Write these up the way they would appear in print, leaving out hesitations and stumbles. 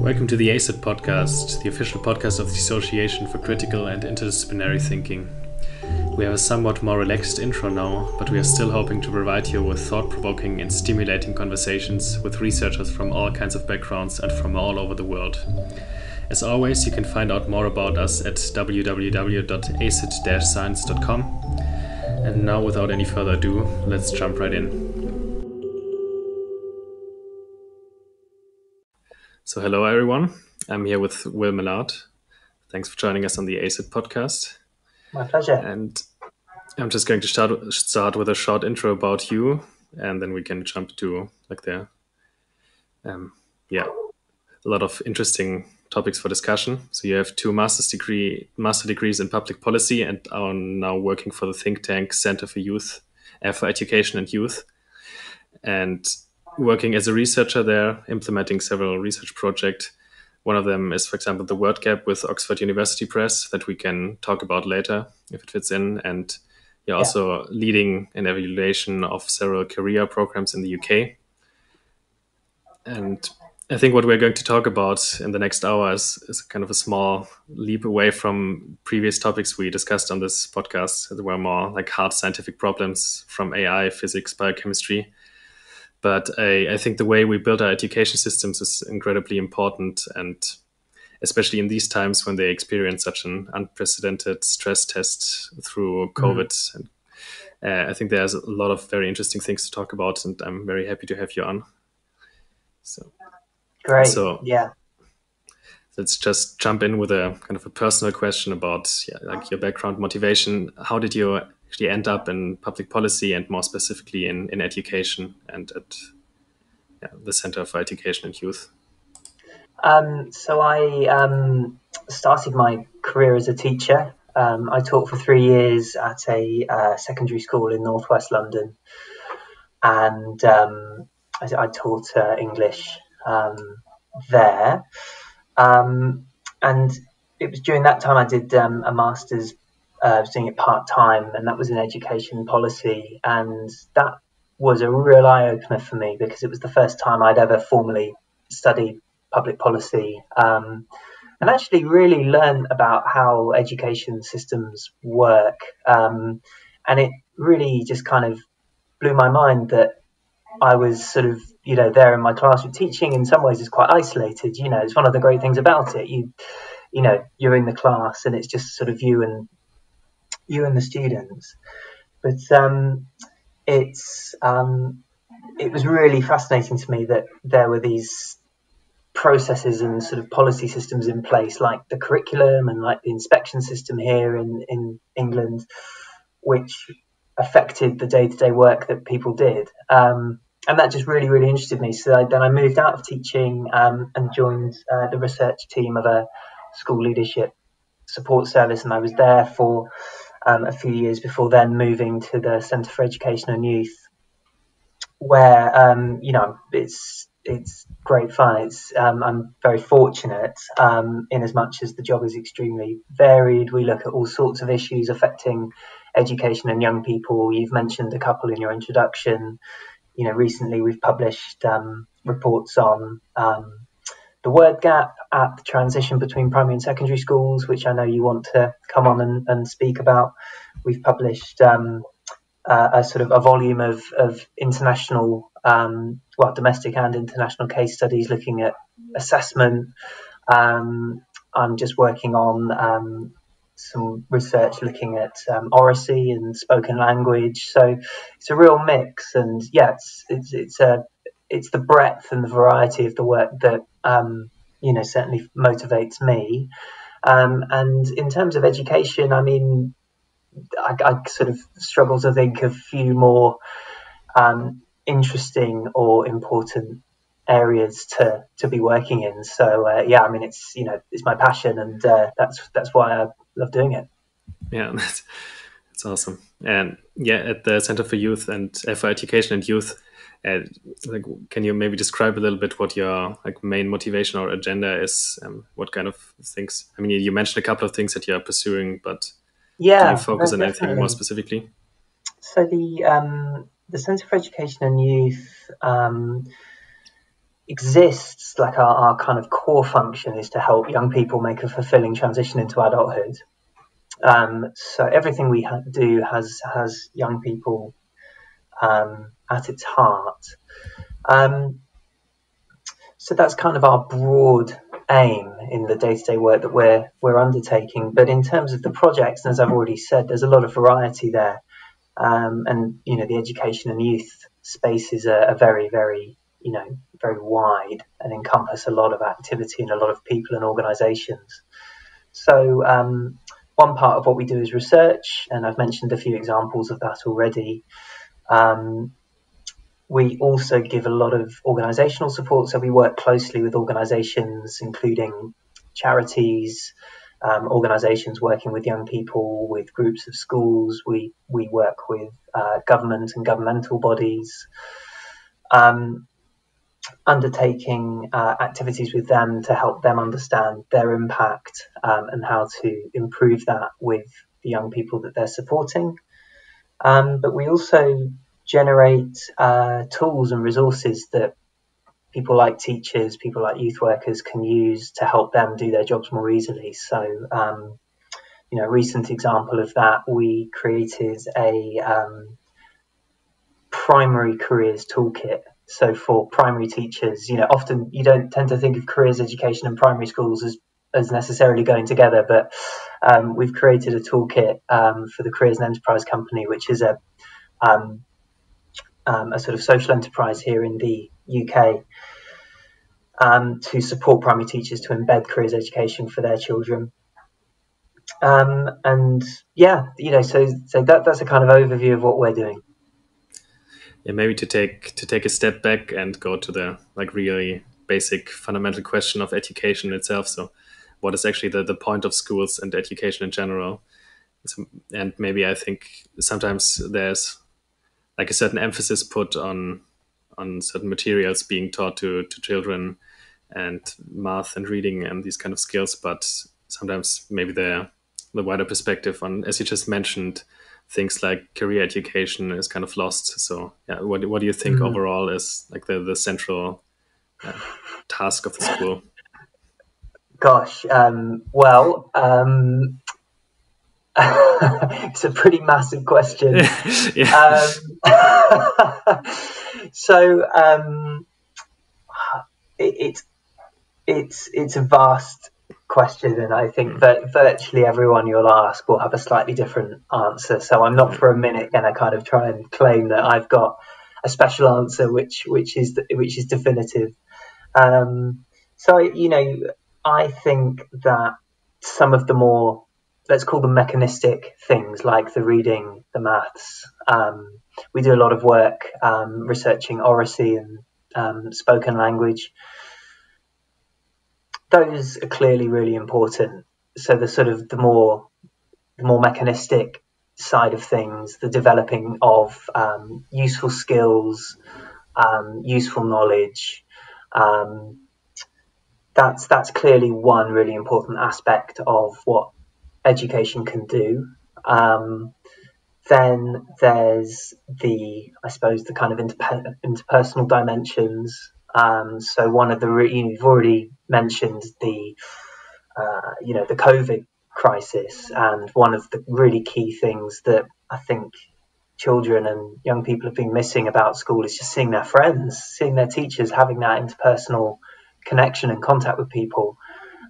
Welcome to the ACIT podcast, the official podcast of the Association for Critical and Interdisciplinary Thinking. We have a somewhat more relaxed intro now, but we are still hoping to provide you with thought-provoking and stimulating conversations with researchers from all kinds of backgrounds and from all over the world. As always, you can find out more about us at www.acit-science.com. And now, without any further ado, let's jump right in. So hello everyone, I'm here with Will Millard. Thanks for joining us on the ACIT podcast. My pleasure. And I'm just going to start with a short intro about you, and then we can jump to a lot of interesting topics for discussion. So you have two master degrees in public policy and are now working for the think tank Center for Education and Youth. And working as a researcher there, implementing several research projects. One of them is, for example, the word gap with Oxford University Press that we can talk about later if it fits in. And you're also leading an evaluation of several career programs in the UK. And I think what we're going to talk about in the next hour is kind of a small leap away from previous topics we discussed on this podcast that were more like hard scientific problems from AI, physics, biochemistry. But I think the way we build our education systems is incredibly important, and especially in these times when they experience such an unprecedented stress test through COVID. And I think there's a lot of very interesting things to talk about, and I'm very happy to have you on. So great. So let's just jump in with a kind of a personal question about your background, motivation. How did you actually end up in public policy, and more specifically in education and at the Center for Education and Youth? So I started my career as a teacher. I taught for 3 years at a secondary school in northwest London, and I taught English there. And it was during that time I did a master's. I was doing it part-time, and that was in education policy, and that was a real eye-opener for me because it was the first time I'd ever formally studied public policy, and actually really learned about how education systems work, and it really just kind of blew my mind that I was sort of, there in my classroom teaching. In some ways it's quite isolated. It's one of the great things about it. You're in the class and it's just sort of you and the students, but it was really fascinating to me that there were these processes and sort of policy systems in place, like the curriculum and like the inspection system here in England, which affected the day-to-day work that people did, and that just really, really interested me. So then I moved out of teaching and joined the research team of a school leadership support service, and I was there for a few years before then moving to the Centre for Education and Youth, where it's great fun. I'm very fortunate in as much as the job is extremely varied. We look at all sorts of issues affecting education and young people. You've mentioned a couple in your introduction. Recently we've published reports on the word gap at the transition between primary and secondary schools, which I know you want to come on and speak about. We've published a sort of a volume of international, domestic and international case studies looking at assessment. I'm just working on some research looking at oracy and spoken language. So it's a real mix, and it's the breadth and the variety of the work that certainly motivates me. And in terms of education, I mean, I sort of struggle to think of a few more interesting or important areas to be working in. So I mean, it's my passion, and that's why I love doing it. Yeah, that's awesome. And at the Center for Youth and for Education and Youth, can you maybe describe a little bit what your main motivation or agenda is? What kind of things? I mean, you mentioned a couple of things that you are pursuing, but do you focus on anything more specifically? So the Centre for Education and Youth exists, like our kind of core function is to help young people make a fulfilling transition into adulthood. So everything we do has young people at its heart. So that's kind of our broad aim in the day-to-day work that we're undertaking. But in terms of the projects, and as I've already said, there's a lot of variety there. And the education and youth spaces are very, very, very wide and encompass a lot of activity and a lot of people and organisations. So one part of what we do is research, and I've mentioned a few examples of that already. We also give a lot of organisational support, so we work closely with organisations, including charities, organisations working with young people, with groups of schools. We work with government and governmental bodies, undertaking activities with them to help them understand their impact and how to improve that with the young people that they're supporting. But we also generate tools and resources that people like teachers, people like youth workers can use to help them do their jobs more easily. So, a recent example of that, we created a primary careers toolkit. So for primary teachers, often you don't tend to think of careers education and primary schools as necessarily going together, but we've created a toolkit for the Careers and Enterprise Company, which is a sort of social enterprise here in the UK, to support primary teachers to embed careers education for their children. So that's a kind of overview of what we're doing. Yeah, maybe to take a step back and go to the really basic fundamental question of education itself. So what is actually the point of schools and education in general? And maybe I think sometimes there's like a certain emphasis put on certain materials being taught to children, and math and reading and these kind of skills, but sometimes maybe the wider perspective on, as you just mentioned, things like career education is kind of lost. So yeah, what do you think overall is like the central task of the school? Gosh, it's a pretty massive question. Yeah. It's a vast question, and I think that virtually everyone you'll ask will have a slightly different answer. So I'm not for a minute going to kind of try and claim that I've got a special answer, which is definitive. I think that some of the more, let's call them mechanistic things, like the reading, the maths. We do a lot of work researching oracy and spoken language. Those are clearly really important. So the sort of the more mechanistic side of things, the developing of useful skills, useful knowledge, that's clearly one really important aspect of what education can do. Then there's the kind of interpersonal dimensions. So one of the you've already mentioned the COVID crisis, and one of the really key things that I think children and young people have been missing about school is just seeing their friends, seeing their teachers, having that interpersonal connection and contact with people.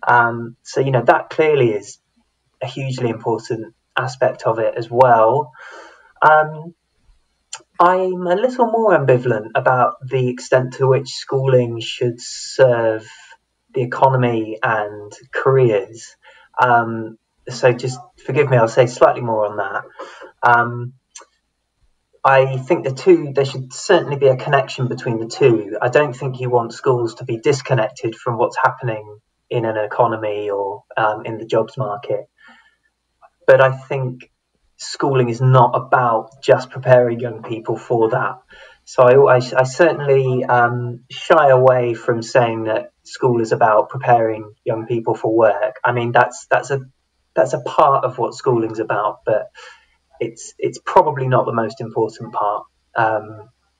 That clearly is a hugely important aspect of it as well. I'm a little more ambivalent about the extent to which schooling should serve the economy and careers. So just forgive me, I'll say slightly more on that. I think there should certainly be a connection between the two. I don't think you want schools to be disconnected from what's happening in an economy or in the jobs market. But I think schooling is not about just preparing young people for that. So I certainly shy away from saying that school is about preparing young people for work. I mean, that's a part of what schooling's about, but it's probably not the most important part.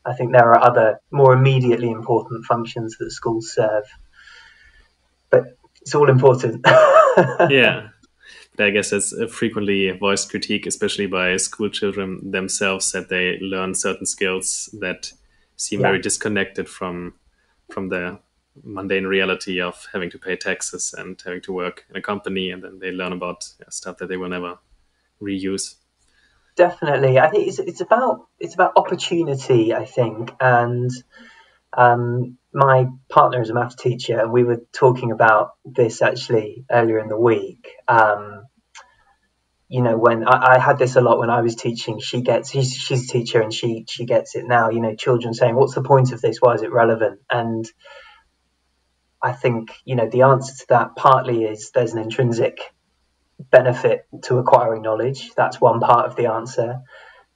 I think there are other more immediately important functions that schools serve, but it's all important. Yeah. But I guess that's a frequently voiced critique, especially by school children themselves, that they learn certain skills that seem Yeah, very disconnected from the mundane reality of having to pay taxes and having to work in a company, and then they learn about stuff that they will never reuse. definitely. I think it's about opportunity, I think, and my partner is a maths teacher, and we were talking about this actually earlier in the week. When I had this a lot when I was teaching, she's a teacher and she gets it now. Children saying, "What's the point of this? Why is it relevant?" And I think the answer to that partly is there's an intrinsic benefit to acquiring knowledge. That's one part of the answer.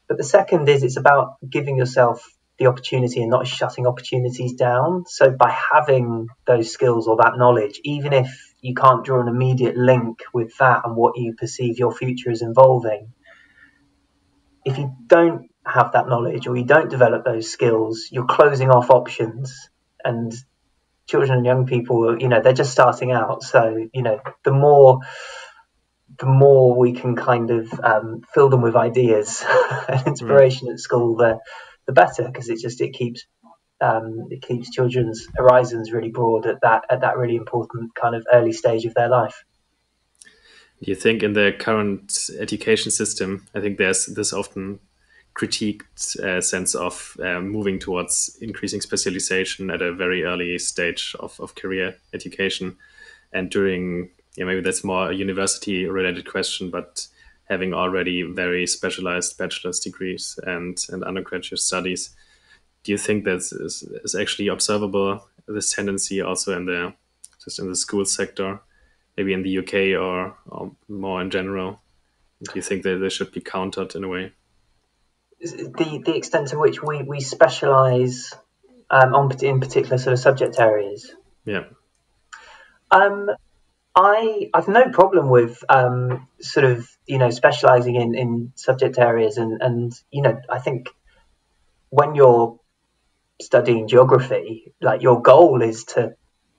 But the second is it's about giving yourself the opportunity and not shutting opportunities down. So by having those skills or that knowledge, even if you can't draw an immediate link with that and what you perceive your future is involving, if you don't have that knowledge or you don't develop those skills, you're closing off options. And children and young people, they're just starting out. So, the more we can kind of fill them with ideas and Mm. inspiration at school, the better, because it keeps children's horizons really broad at that really important kind of early stage of their life. Do you think in the current education system, I think there's this often critiqued sense of moving towards increasing specialization at a very early stage of career education, and during, yeah, maybe that's more a university related question, but having already very specialized bachelor's degrees and undergraduate studies, do you think that is actually observable, this tendency also in the just in the school sector, maybe in the UK or more in general? Do you think that they should be countered in a way? The extent to which we specialize in particular sort of subject areas. Yeah. Um, I've no problem with sort of specializing in subject areas, and I think when you're studying geography, like, your goal is to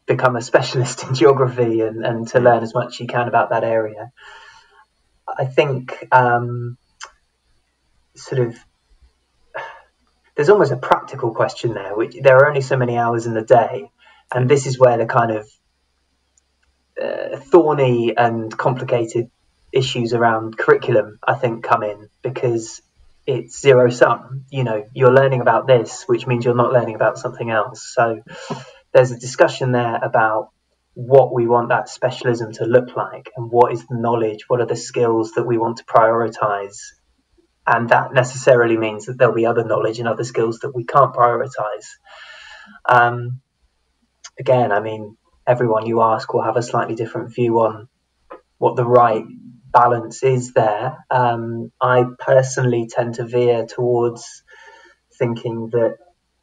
become a specialist in geography and to Mm. learn as much as you can about that area. I think sort of there's almost a practical question there, which there are only so many hours in the day, Yeah. and this is where the kind of thorny and complicated issues around curriculum, I think, come in, because it's zero sum. You're learning about this, which means you're not learning about something else. So there's a discussion there about what we want that specialism to look like, and what is the knowledge, what are the skills that we want to prioritize. And that necessarily means that there'll be other knowledge and other skills that we can't prioritize. Um, Again, I mean, everyone you ask will have a slightly different view on what the right balance is there. I personally tend to veer towards thinking that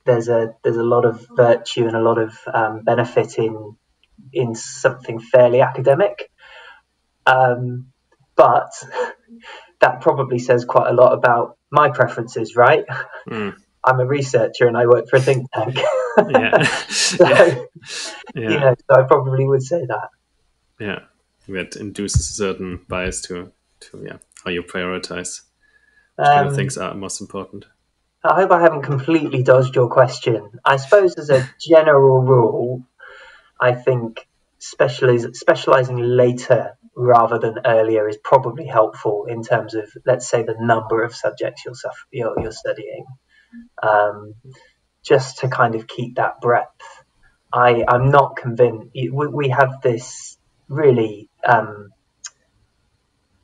there's a lot of virtue and a lot of benefit in something fairly academic, but that probably says quite a lot about my preferences, right? Mm. I'm a researcher and I work for a think tank. Yeah. Yeah. So, Yeah. so I probably would say that. Yeah. That induces a certain bias to yeah, how you prioritize which kind of Um, things are most important. I hope I haven't completely dodged your question. I suppose as a general rule, I think specializing later rather than earlier is probably helpful in terms of, let's say, the number of subjects you're studying, um, just to kind of keep that breadth. I'm not convinced. We have this really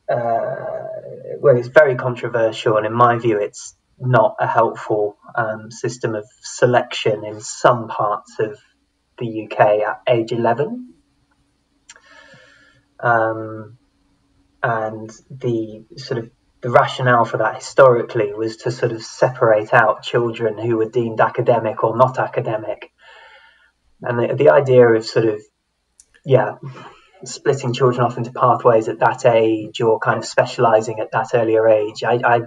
well, it's very controversial, and in my view, it's not a helpful system of selection in some parts of the UK at age 11. And the rationale for that historically was to sort of separate out children who were deemed academic or not academic. And the idea of sort of, yeah, splitting children off into pathways at that age, or kind of specializing at that earlier age, I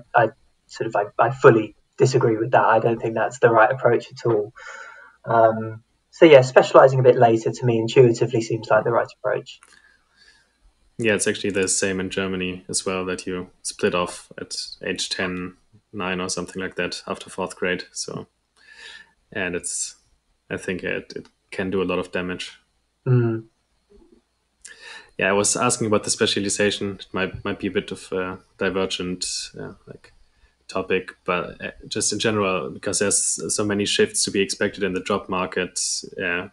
fully disagree with that. I don't think that's the right approach at all. So yeah, specializing a bit later to me intuitively seems like the right approach. Yeah, it's actually the same in Germany as well, that you split off at age 10, 9 or something like that after fourth grade. So, and it's, I think it can do a lot of damage. Mm. Yeah, I was asking about the specialization. It might be a bit of a divergent like topic, but just in general, because there's so many shifts to be expected in the job market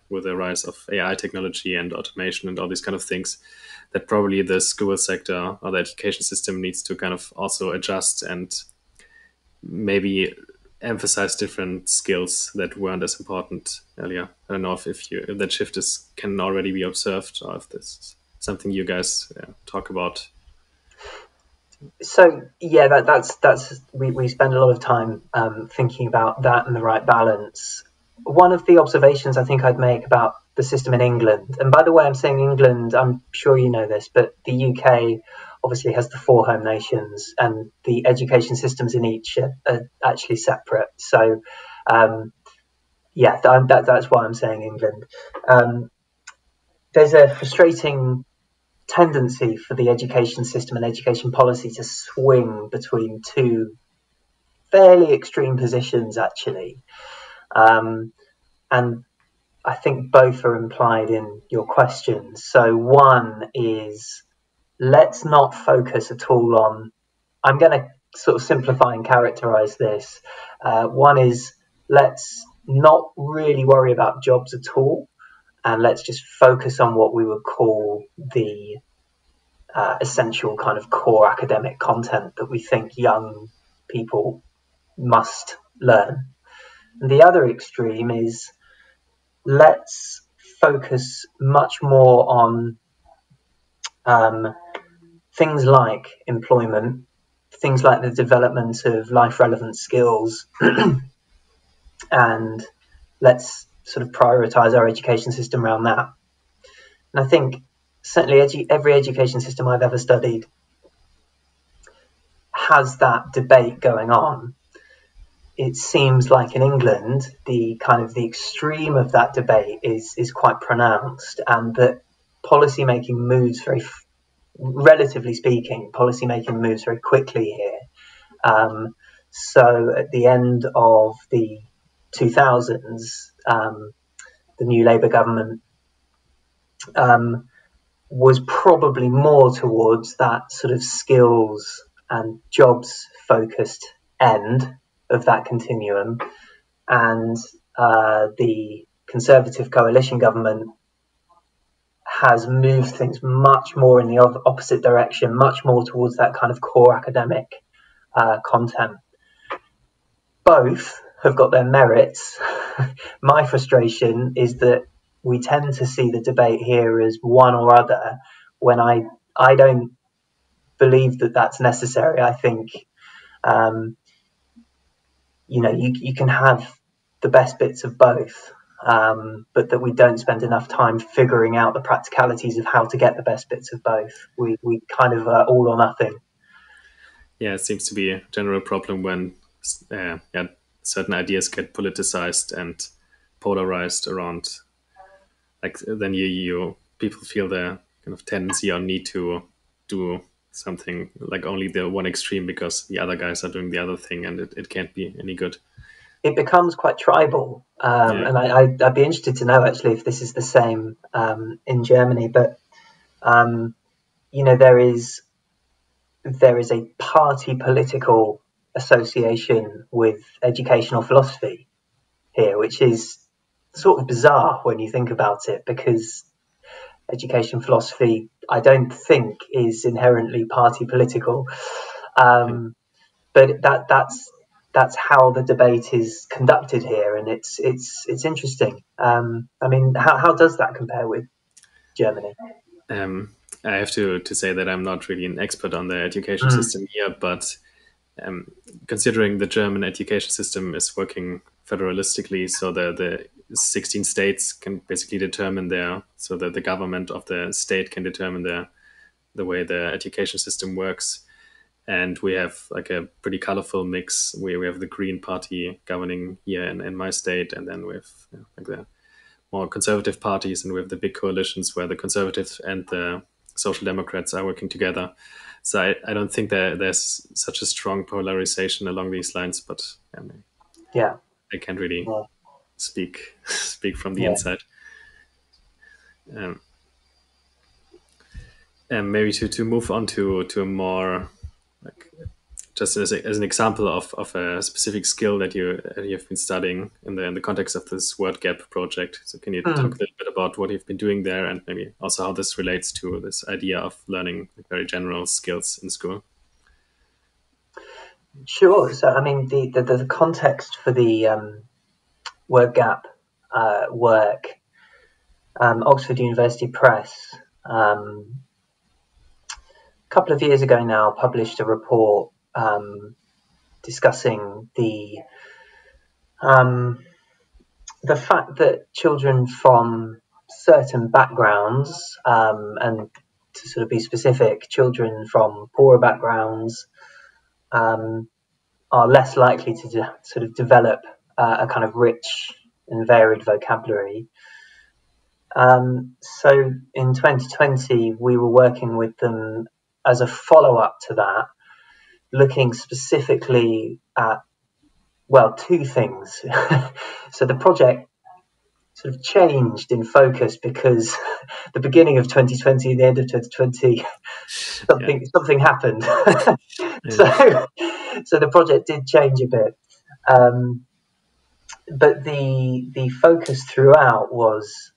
with the rise of AI technology and automation and all these kind of things, that probably the school sector or the education system needs to kind of also adjust and maybe emphasize different skills that weren't as important earlier. I don't know if that shift is can already be observed, or if this is something you guys talk about. So yeah, that's we spend a lot of time thinking about that and the right balance. One of the observations I think I'd make about the system in England, and by the way, I'm saying England, I'm sure you know this, but the UK obviously has the four home nations, and the education systems in each are actually separate. So yeah, that's why I'm saying England. Um, there's a frustrating tendency for the education system and education policy to swing between two fairly extreme positions, actually. And I think both are implied in your questions. So, one is let's not focus at all on, I'm going to sort of simplify and characterize this. One is let's not really worry about jobs at all, and let's just focus on what we would call the essential kind of core academic content that we think young people must learn. And the other extreme is let's focus much more on things like employment, things like the development of life relevant skills, and let's sort of prioritize our education system around that. And I think certainly every education system I've ever studied has that debate going on. It seems like in England, the kind of the extreme of that debate is quite pronounced, and that policymaking moves relatively speaking, policymaking moves very quickly here. So at the end of the 2000s, the new Labour government was probably more towards that sort of skills and jobs focused end of that continuum, and the Conservative coalition government has moved things much more in the opposite direction, much more towards that kind of core academic content. Both have got their merits. My frustration is that we tend to see the debate here as one or other, when I don't believe that that's necessary. I think you can have the best bits of both, but that we don't spend enough time figuring out the practicalities of how to get the best bits of both. We kind of all or nothing. Yeah, it seems to be a general problem when yeah, certain ideas get politicized and polarized around. Like then you people feel the kind of tendency or need to do something like only the one extreme because the other guys are doing the other thing, and it can't be any good. It becomes quite tribal, Yeah. and I'd be interested to know actually if this is the same in Germany. But there is a party political association with educational philosophy here, which is sort of bizarre when you think about it, because education philosophy, I don't think, is inherently party political. But that's how the debate is conducted here, and it's interesting. I mean, how does that compare with Germany? Um, I have to say that I'm not really an expert on the education Mm. system here, but considering the German education system is working federalistically, so the 16 states can basically determine so that the government of the state can determine the way the education system works. and we have like a pretty colorful mix. We have the Green Party governing here in my state, and then we have like the more conservative parties, and we have the big coalitions where the conservatives and the social democrats are working together. So I don't think that there's such a strong polarization along these lines, but Yeah. I can't really Yeah. speak from the Yeah. inside. Um, and maybe to move on to a more like just as an example of a specific skill that you've been studying in the context of this word gap project. So can you talk Hmm. a little bit about what you've been doing there, and maybe also how this relates to this idea of learning very general skills in school? Sure. So, I mean, the context for the word gap work, Oxford University Press, a couple of years ago now, published a report discussing um, the fact that children from certain backgrounds, and to sort of be specific, children from poorer backgrounds um, are less likely to sort of develop a kind of rich and varied vocabulary. So in 2020, we were working with them as a follow-up to that, looking specifically at, well, two things. So the project sort of changed in focus because the beginning of 2020 and the end of 2020, Yeah, something happened. yeah, so so the project did change a bit. Um, but the focus throughout was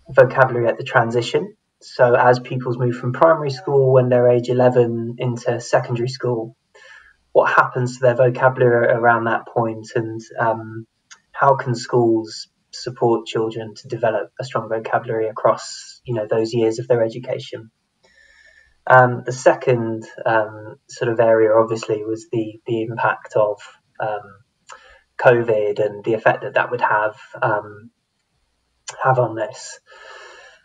vocabulary at the transition. So as pupils move from primary school when they're age 11 into secondary school, what happens to their vocabulary around that point, and how can schools support children to develop a strong vocabulary across those years of their education. The second sort of area obviously was the impact of COVID and the effect that would have on this.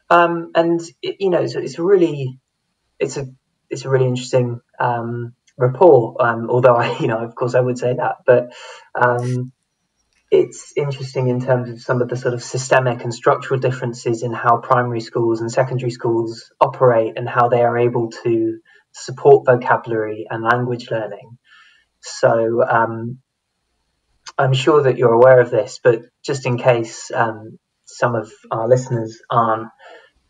And it's really it's a really interesting report. Although of course I would say that, but it's interesting in terms of some of the sort of systemic and structural differences in how primary schools and secondary schools operate and how they are able to support vocabulary and language learning. So I'm sure that you're aware of this, but just in case some of our listeners aren't,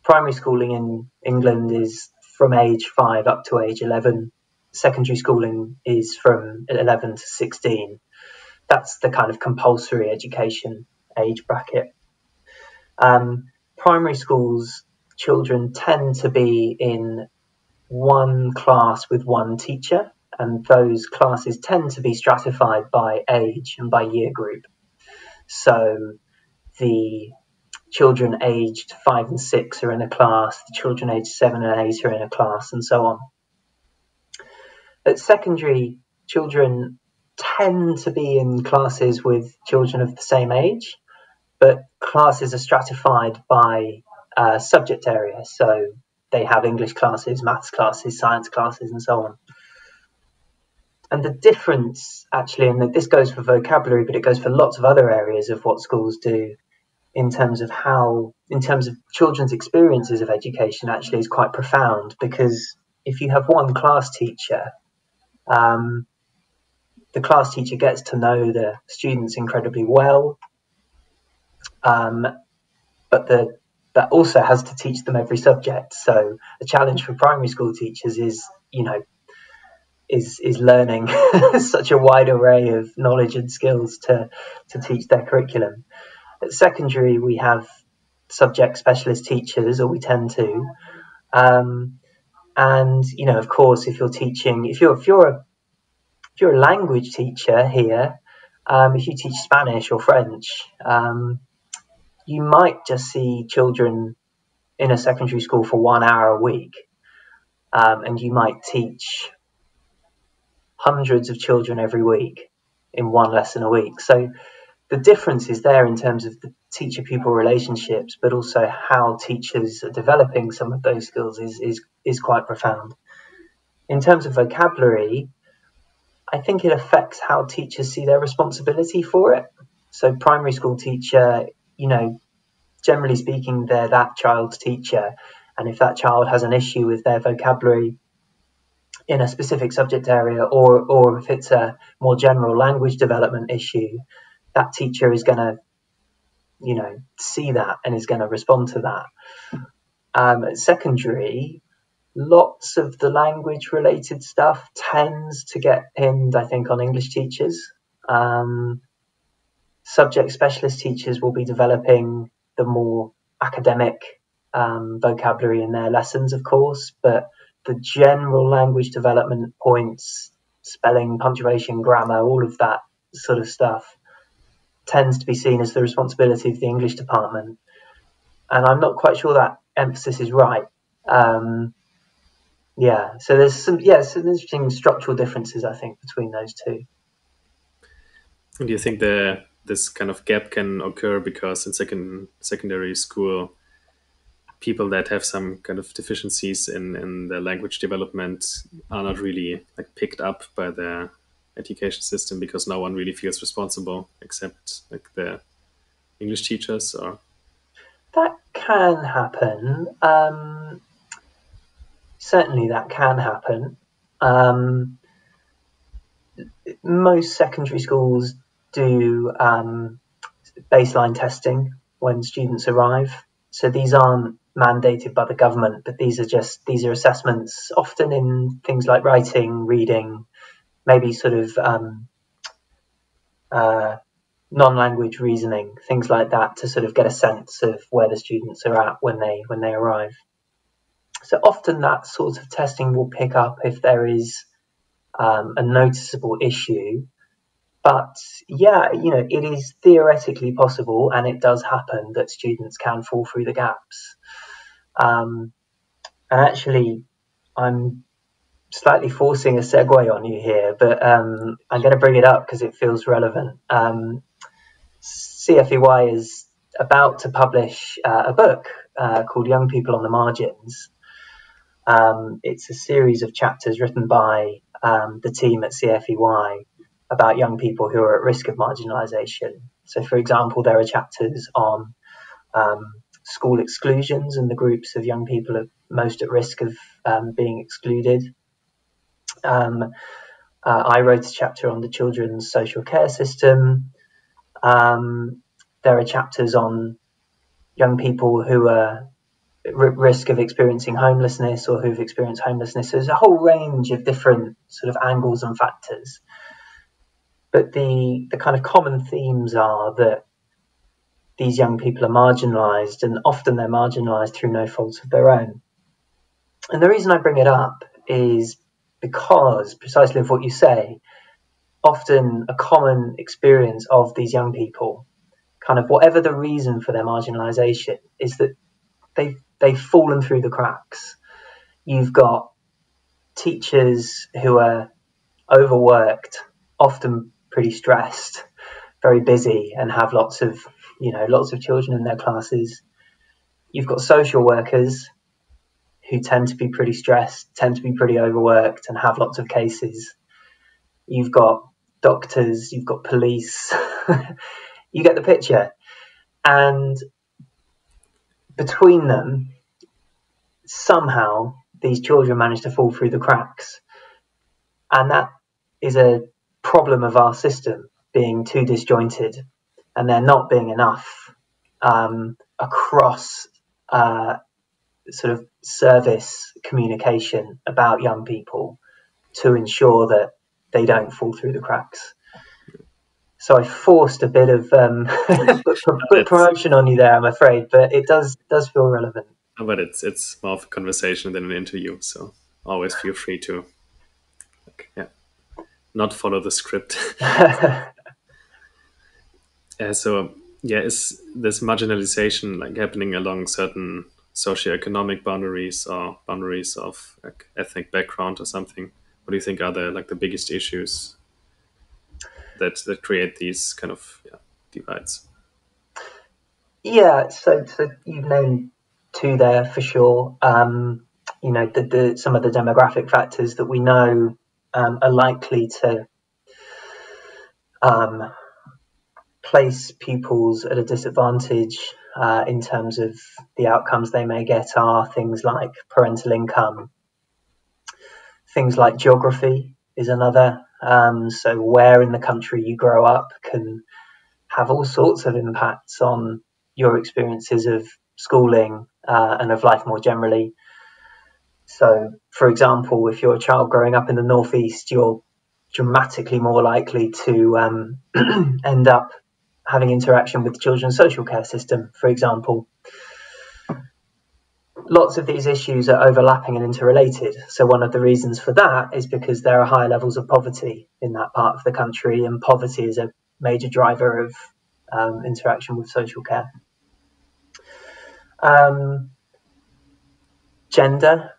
primary schooling in England is from age 5 up to age 11. Secondary schooling is from 11 to 16. That's the kind of compulsory education age bracket. Primary schools, children tend to be in one class with one teacher, and those classes tend to be stratified by age and by year group. So the children aged 5 and 6 are in a class, the children aged 7 and 8 are in a class, and so on. At secondary, children tend to be in classes with children of the same age, but classes are stratified by subject area. So they have English classes, maths classes, science classes, and so on. And the difference, actually, and this goes for vocabulary, but it goes for lots of other areas of what schools do in terms of children's experiences of education, actually is quite profound. Because if you have one class teacher, the class teacher gets to know the students incredibly well, but that also has to teach them every subject. So the challenge for primary school teachers is learning such a wide array of knowledge and skills to teach their curriculum. At secondary, we have subject specialist teachers, or we tend to, and of course, if you're teaching, if you're a language teacher here, if you teach Spanish or French, you might just see children in a secondary school for 1 hour a week, and you might teach hundreds of children every week in one lesson a week. So the difference is there in terms of the teacher-pupil relationships, but also how teachers are developing some of those skills is quite profound. In terms of vocabulary, I think it affects how teachers see their responsibility for it. So primary school teacher, generally speaking, they're that child's teacher. And if that child has an issue with their vocabulary in a specific subject area, or if it's a more general language development issue, that teacher is going to, see that and is going to respond to that. At secondary, lots of the language related stuff tends to get pinned, I think, on English teachers. Subject specialist teachers will be developing the more academic vocabulary in their lessons, of course, but the general language development points, spelling, punctuation, grammar, all of that sort of stuff tends to be seen as the responsibility of the English department. And I'm not quite sure that emphasis is right. So there's some interesting structural differences, I think, between those two. And do you think this kind of gap can occur because in secondary school, people that have some kind of deficiencies in their language development are not really like picked up by the education system because no one really feels responsible except like the English teachers? Or that can happen. Certainly that can happen. Most secondary schools do baseline testing when students arrive. So these aren't mandated by the government, but these are assessments, often in things like writing, reading, maybe sort of non-language reasoning, things like that, to sort of get a sense of where the students are at when they arrive. So often that sort of testing will pick up if there is a noticeable issue. But yeah, it is theoretically possible, and it does happen, that students can fall through the gaps. And actually, I'm slightly forcing a segue on you here, but I'm going to bring it up because it feels relevant. CFEY is about to publish a book called Young People on the Margins. It's a series of chapters written by the team at CFEY about young people who are at risk of marginalisation. So, for example, there are chapters on school exclusions and the groups of young people most at risk of being excluded. I wrote a chapter on the children's social care system. There are chapters on young people who are at risk of experiencing homelessness or who've experienced homelessness. So there's a whole range of different sort of angles and factors. But the kind of common themes are that these young people are marginalised, and often they're marginalised through no fault of their own. And the reason I bring it up is because, precisely of what you say, often a common experience of these young people, kind of whatever the reason for their marginalisation, is that they've fallen through the cracks. You've got teachers who are overworked, often pretty stressed, very busy, and have lots of children in their classes. You've got social workers who tend to be pretty stressed, tend to be pretty overworked, and have lots of cases. You've got doctors, you've got police. You get the picture. And between them, somehow these children manage to fall through the cracks. And that is a problem of our system, being too disjointed, and there not being enough across sort of service communication about young people to ensure that they don't fall through the cracks. So I forced a bit of promotion on you there, I'm afraid, but it does feel relevant. but it's more of a conversation than an interview, so always feel free to not follow the script. Is this marginalization like happening along certain socioeconomic boundaries or boundaries of like ethnic background or something? What do you think are the biggest issues that create these kind of divides? Yeah, so you've named two there for sure. Some of the demographic factors that we know are likely to place pupils at a disadvantage in terms of the outcomes they may get are things like parental income, things like geography is another. So where in the country you grow up can have all sorts of impacts on your experiences of schooling and of life more generally. So, for example, if you're a child growing up in the northeast, you're dramatically more likely to end up having interaction with the children's social care system, for example. Lots of these issues are overlapping and interrelated. So one of the reasons for that is because there are high levels of poverty in that part of the country, and poverty is a major driver of interaction with social care. Gender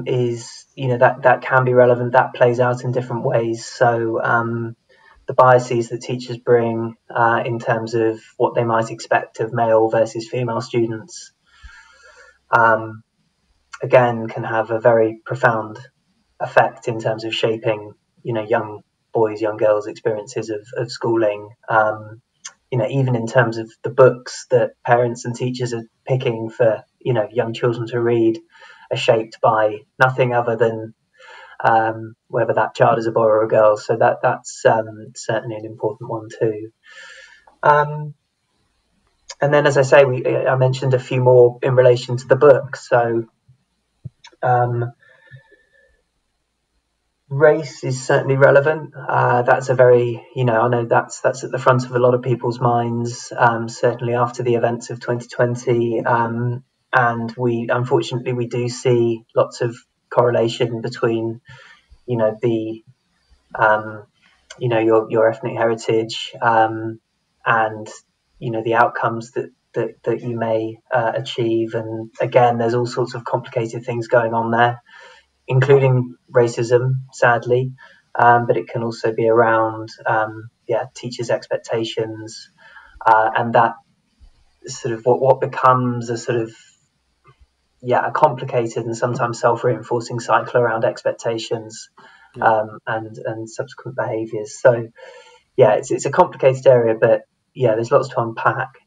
is, that can be relevant. That plays out in different ways. So the biases that teachers bring in terms of what they might expect of male versus female students, again, can have a very profound effect in terms of shaping, young boys, young girls' experiences of schooling. Even in terms of the books that parents and teachers are picking for, young children to read are shaped by nothing other than whether that child is a boy or a girl. So that's certainly an important one too. And then, as I say, I mentioned a few more in relation to the book. So race is certainly relevant. That's a very, I know that's at the front of a lot of people's minds, certainly after the events of 2020. And unfortunately, we do see lots of correlation between, the, your ethnic heritage, and, the outcomes that you may achieve. And again, there's all sorts of complicated things going on there, including racism, sadly, but it can also be around, teachers' expectations, and that sort of what becomes a sort of, a complicated and sometimes self-reinforcing cycle around expectations, and subsequent behaviours. So, it's a complicated area, but there's lots to unpack.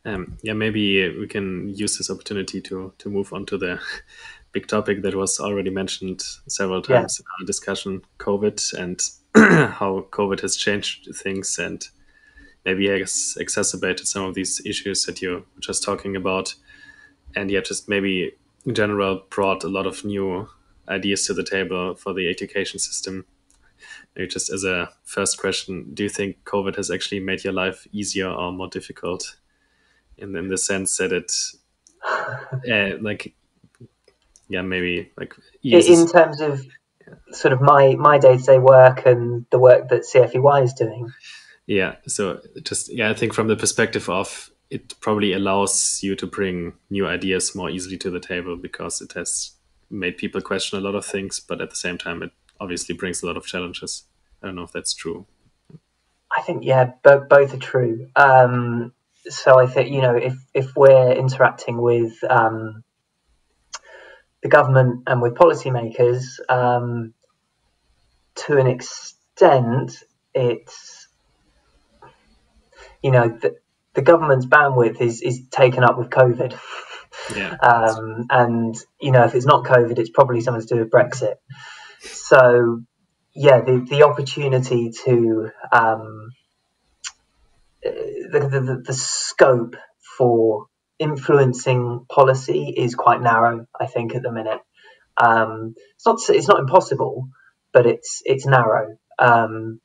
Maybe we can use this opportunity to move on to the big topic that was already mentioned several times in our discussion, COVID, and how COVID has changed things and maybe has exacerbated some of these issues that you were just talking about. And just maybe in general brought a lot of new ideas to the table for the education system. Maybe just as a first question, do you think COVID has actually made your life easier or more difficult? In the sense that it maybe like in terms of sort of my day-to-day work and the work that CFEY is doing. So just I think from the perspective of it probably allows you to bring new ideas more easily to the table because it has made people question a lot of things, but at the same time it obviously brings a lot of challenges. I don't know if that's true. I think both are true. So I think, if we're interacting with the government and with policymakers, to an extent, it's, the government's bandwidth is taken up with COVID. And, if it's not COVID, it's probably something to do with Brexit. So, the opportunity to, the scope for influencing policy is quite narrow, I think, at the minute. It's not impossible, but it's narrow, and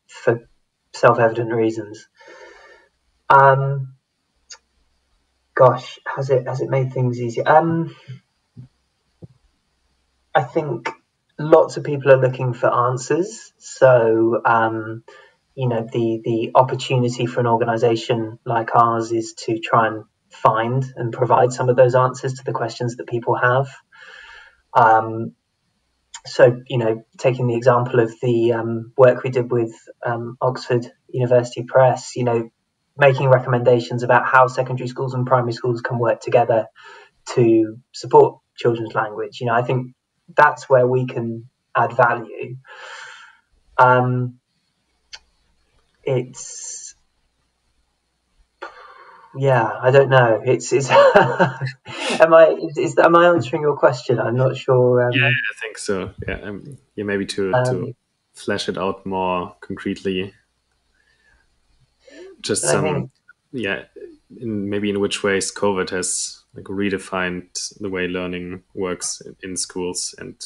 for self-evident reasons. Gosh, has it made things easier? I think lots of people are looking for answers. So, the opportunity for an organisation like ours is to try and find and provide some of those answers to the questions that people have. So, taking the example of the work we did with Oxford University Press, making recommendations about how secondary schools and primary schools can work together to support children's language. I think that's where we can add value. Um, it's yeah, I don't know. It's am I answering your question? I'm not sure. Yeah, I think so. Yeah, yeah, maybe to Um, flesh it out more concretely, just but I some, think yeah, maybe in which ways COVID has like redefined the way learning works in schools, and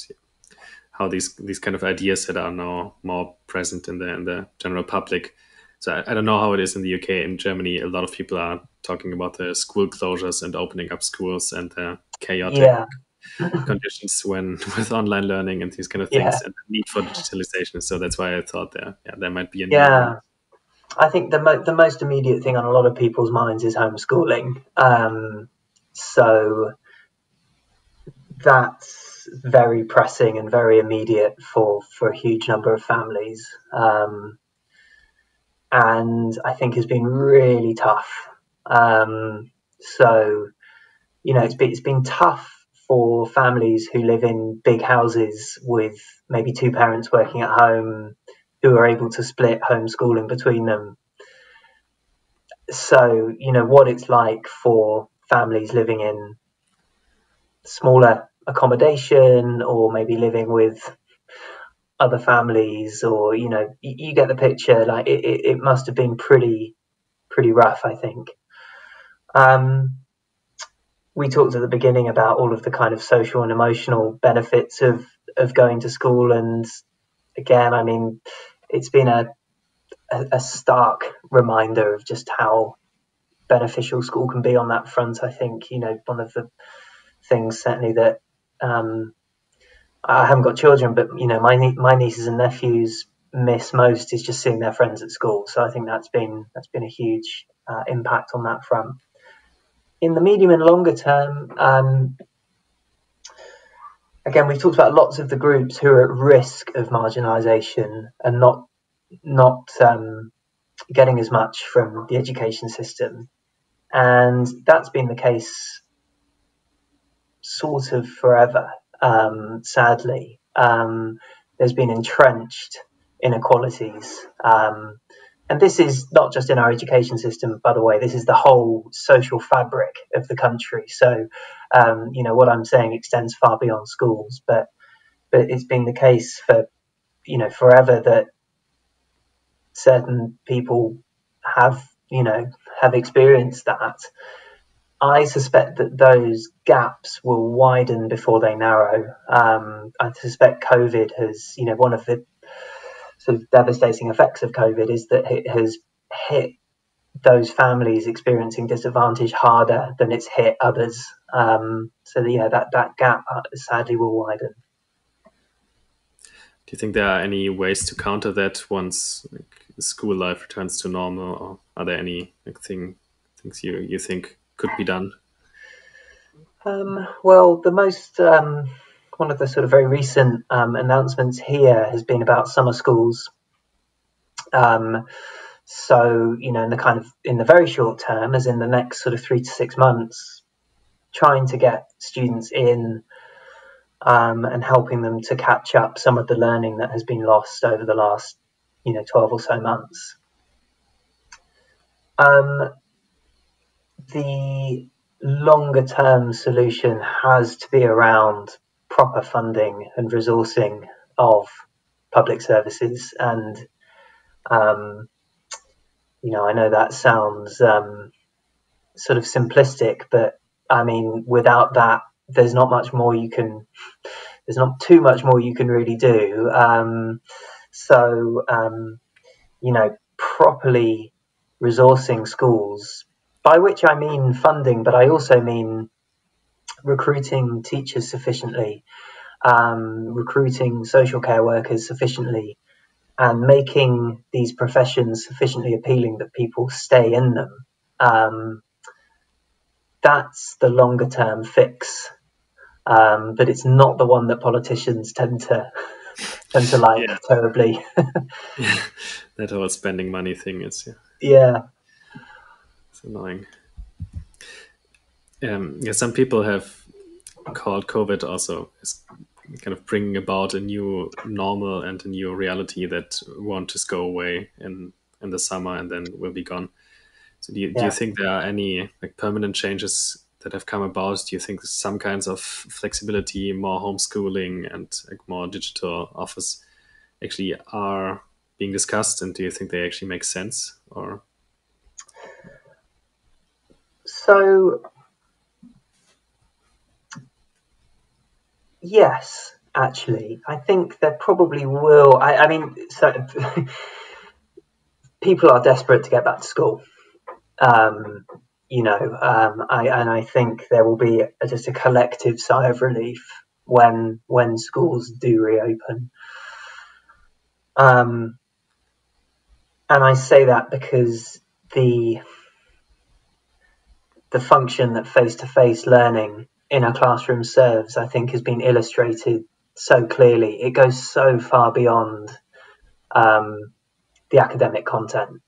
how these kind of ideas that are now more present in the general public. So I don't know how it is in the UK. In Germany, a lot of people are talking about the school closures and opening up schools and the chaotic yeah, conditions when with online learning and these kind of yeah, things, and the need for digitalization. So that's why I thought there might be a new way. yeah. I think the most immediate thing on a lot of people's minds is homeschooling. So that's very pressing and very immediate for a huge number of families, and I think has been really tough. So it's been tough for families who live in big houses with maybe two parents working at home who are able to split homeschooling between them. So what it's like for families living in smaller accommodation, or maybe living with other families, or you get the picture. Like it must have been pretty rough, I think. um, we talked at the beginning about all of the kind of social and emotional benefits of going to school, and again, I mean, it's been a stark reminder of just how beneficial school can be on that front. I think one of the things certainly that I haven't got children, but my nieces and nephews miss most is just seeing their friends at school. So I think that's been a huge impact on that front. In the medium and longer term, again, we've talked about lots of the groups who are at risk of marginalisation and not getting as much from the education system, and that's been the case sort of forever. Sadly, there's been entrenched inequalities. And this is not just in our education system, by the way, this is the whole social fabric of the country. So, what I'm saying extends far beyond schools, but it's been the case for, forever that certain people have, have experienced that. I suspect that those gaps will widen before they narrow. I suspect COVID has, one of the sort of devastating effects of COVID is that it has hit those families experiencing disadvantage harder than it's hit others. So that gap sadly will widen. Do you think there are any ways to counter that once like, school life returns to normal, or are there any like things you think could be done? Well, the most one of the sort of very recent announcements here has been about summer schools. Um, so in the very short term, as in the next sort of 3 to 6 months, trying to get students in and helping them to catch up some of the learning that has been lost over the last 12 or so months. Um, the longer term solution has to be around proper funding and resourcing of public services. And um, I know that sounds sort of simplistic, but I mean, without that, there's not much more you can. There's not too much more you can really do. So properly resourcing schools, by which I mean funding, but I also mean recruiting teachers sufficiently, recruiting social care workers sufficiently, and making these professions sufficiently appealing that people stay in them. Um, that's the longer term fix, but it's not the one that politicians tend to like Yeah, terribly. that whole spending money thing is, yeah, Yeah, it's annoying. Yeah, some people have called COVID also as kind of bringing about a new normal and a new reality that won't just go away in the summer and then will be gone. So do you Yeah. think there are any like permanent changes that have come about? Do you think some kinds of flexibility, more homeschooling, and like more digital office actually are being discussed? And do you think they actually make sense? Or So yes, actually, I think there probably will. I mean, so people are desperate to get back to school. Um, I think there will be just a collective sigh of relief when schools do reopen. Um, and I say that because the function that face-to-face learning in a classroom serves, I think, has been illustrated so clearly. It goes so far beyond the academic content.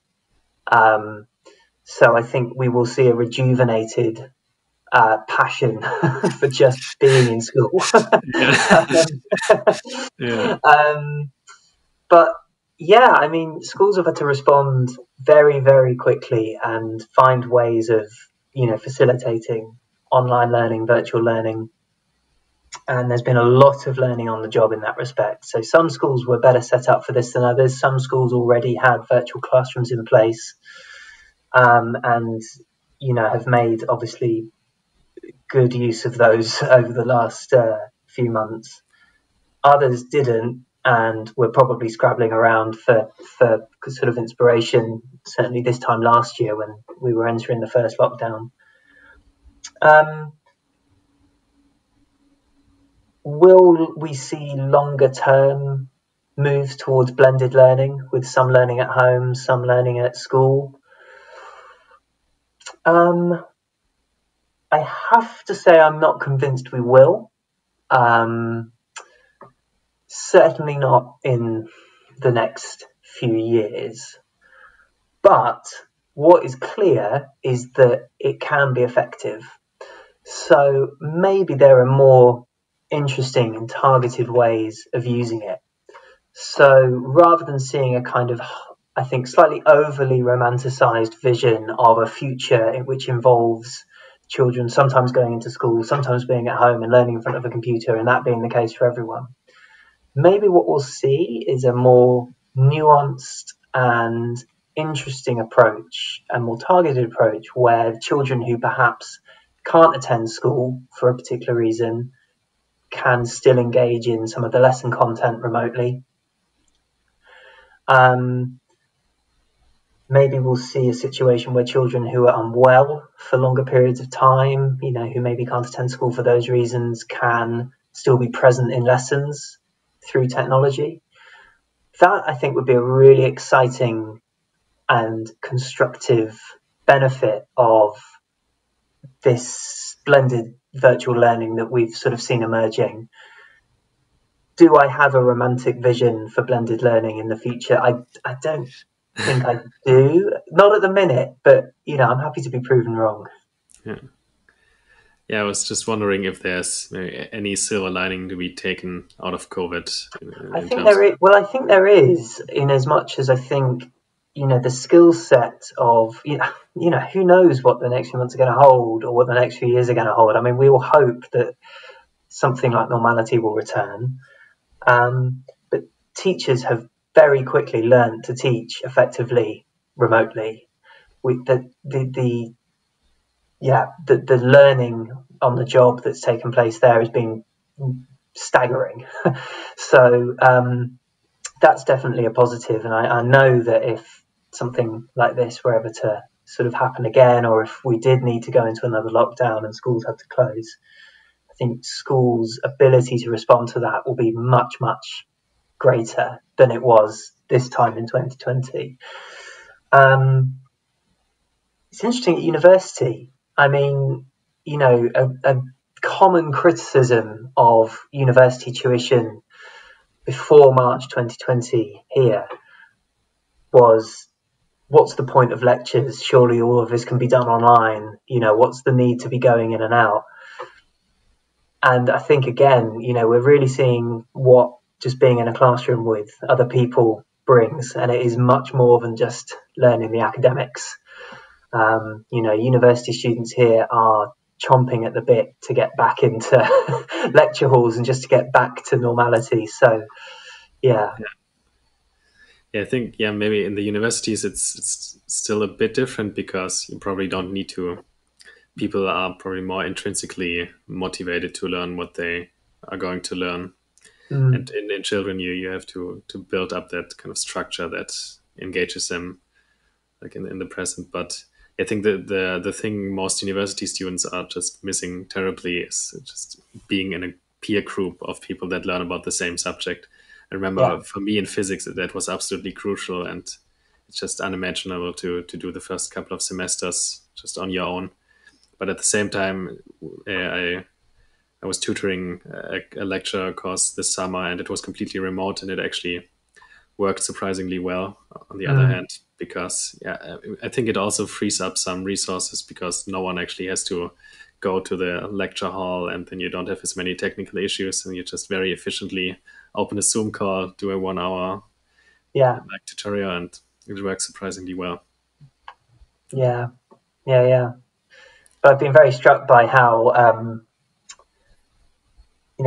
So I think we will see a rejuvenated passion for just being in school. yeah, yeah, um, but yeah, I mean, schools have had to respond very, very quickly and find ways of, facilitating online learning, virtual learning. And there's been a lot of learning on the job in that respect. So some schools were better set up for this than others. Some schools already had virtual classrooms in place, and have made obviously good use of those over the last few months. Others didn't, and were probably scrabbling around for sort of inspiration. Certainly this time last year when we were entering the first lockdown. Um, will we see longer term moves towards blended learning, with some learning at home, some learning at school? Um, I have to say I'm not convinced we will. Um, Certainly not in the next few years. But what is clear is that it can be effective. So maybe there are more interesting and targeted ways of using it. So rather than seeing a kind of, I think, slightly overly romanticized vision of a future which involves children sometimes going into school, sometimes being at home and learning in front of a computer, and that being the case for everyone, maybe what we'll see is a more nuanced and interesting approach, a more targeted approach, where children who perhaps can't attend school for a particular reason can still engage in some of the lesson content remotely. Maybe we'll see a situation where children who are unwell for longer periods of time, who maybe can't attend school for those reasons, can still be present in lessons through technology. That, I think, would be a really exciting and constructive benefit of this blended virtual learning that we've sort of seen emerging. Do I have a romantic vision for blended learning in the future? I don't think I do. Not at the minute, but I'm happy to be proven wrong. yeah. Yeah, I was just wondering if there's any silver lining to be taken out of COVID I in think terms. there is. Well, I think there is, in as much as I think the skill set of who knows what the next few months are going to hold, or what the next few years are going to hold. I mean, we all hope that something like normality will return, but teachers have very quickly learned to teach effectively remotely. The learning on the job that's taken place there has been staggering. So that's definitely a positive, and I know that if something like this were ever to sort of happen again, or if we did need to go into another lockdown and schools had to close, I think schools' ability to respond to that will be much, much greater than it was this time in 2020. It's interesting at university. I mean, a common criticism of university tuition before March 2020 here was, what's the point of lectures? Surely all of this can be done online. What's the need to be going in and out? And I think, again, we're really seeing what just being in a classroom with other people brings, and it is much more than just learning the academics. University students here are chomping at the bit to get back into lecture halls and just to get back to normality. So, yeah. Yeah, I think maybe in the universities it's still a bit different because you probably don't need to. People are probably more intrinsically motivated to learn what they are going to learn, and Mm, in children you have to build up that kind of structure that engages them like in the present. But I think the thing most university students are just missing terribly is just being in a peer group of people that learn about the same subject. I yeah. remember for me in physics that was absolutely crucial, and it's just unimaginable to do the first couple of semesters just on your own. But at the same time, I was tutoring a lecture course this summer, and it was completely remote, and it actually worked surprisingly well. On the other Mm, hand, because I think it also frees up some resources because no one actually has to go to the lecture hall, and then you don't have as many technical issues, and you just very efficiently open a Zoom call, do a 1 hour yeah. like tutorial, and it works surprisingly well. Yeah. Yeah. Yeah. But I've been very struck by how,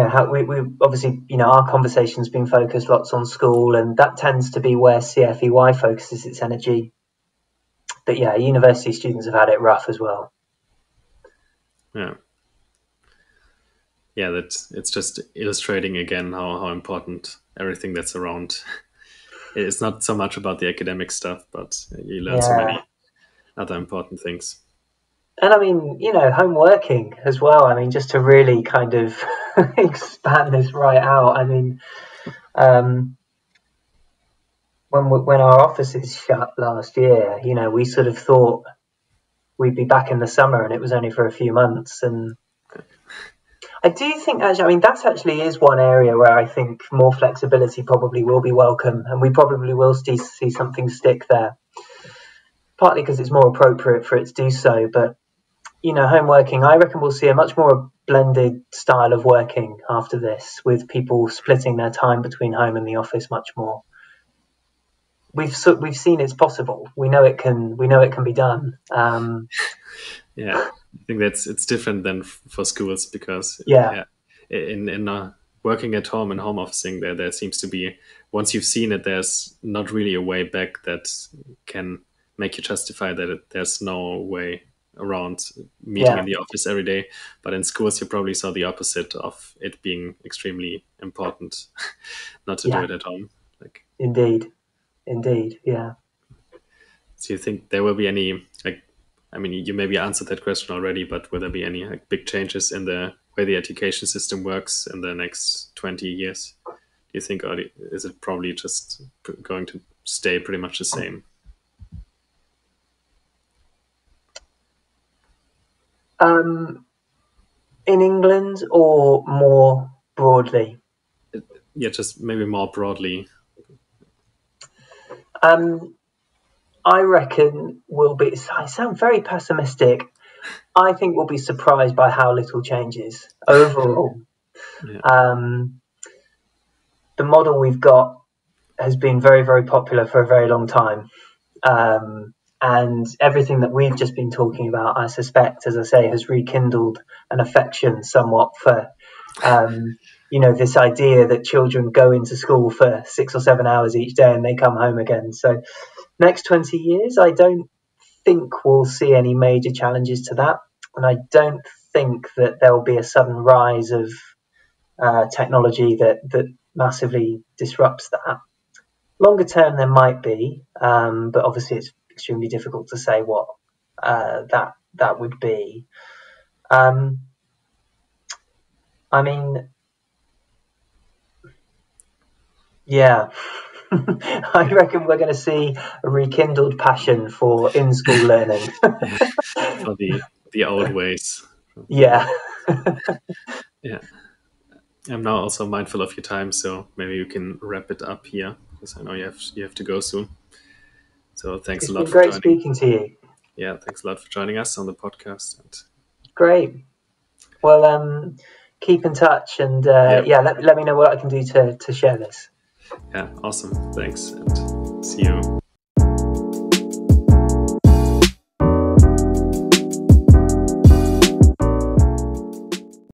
how we obviously, our conversation's been focused lots on school, and that tends to be where CFEY focuses its energy. But yeah, university students have had it rough as well. Yeah, yeah, that it's just illustrating again how important everything that's around. It's not so much about the academic stuff, but you learn so Yeah. many other important things. And I mean, home working as well. I mean, just to really kind of expand this right out. I mean, um, when our offices shut last year, we sort of thought we'd be back in the summer, and it was only for a few months. And I do think, actually, I mean, that actually is one area where I think more flexibility probably will be welcome, and we probably will see something stick there. Partly because it's more appropriate for it to do so, but home working, I reckon we'll see a much more blended style of working after this, with people splitting their time between home and the office much more. We've seen it's possible. We know it can be done. Yeah, I think it's different than for schools because Yeah, in working at home and home officing, there seems to be, once you've seen it, there's not really a way back that can make you justify that there's no way around meeting yeah, in the office every day. But in schools, you probably saw the opposite of it being extremely important not to do yeah. it at home. Like, Indeed, yeah. do you think there will be any like? I mean, you maybe answered that question already, but will there be any like big changes in the way the education system works in the next 20 years? Do you think, or is it probably just going to stay pretty much the same? Um, in England or more broadly? Yeah, just maybe more broadly. Um, I reckon we'll be. I sound very pessimistic. I think we'll be surprised by how little changes overall. Yeah, Um, the model we've got has been very, very popular for a very long time. Um, and everything that we've just been talking about, I suspect, as I say, has rekindled an affection somewhat for, this idea that children go into school for 6 or 7 hours each day and they come home again. So, next 20 years, I don't think we'll see any major challenges to that. And I don't think that there will be a sudden rise of technology that massively disrupts that. Longer term, there might be, but obviously it's extremely difficult to say what that would be. Um, I mean, yeah, I reckon we're going to see a rekindled passion for in-school learning. for the old ways. Yeah, Yeah, I'm now also mindful of your time, so maybe you can wrap it up here because I know you have to go soon. So thanks a it's lot been for great joining. speaking to you. Yeah, thanks a lot for joining us on the podcast. And Great. Well, keep in touch, and Yeah. yeah, let me know what I can do to share this. Yeah. Awesome. Thanks, and see you.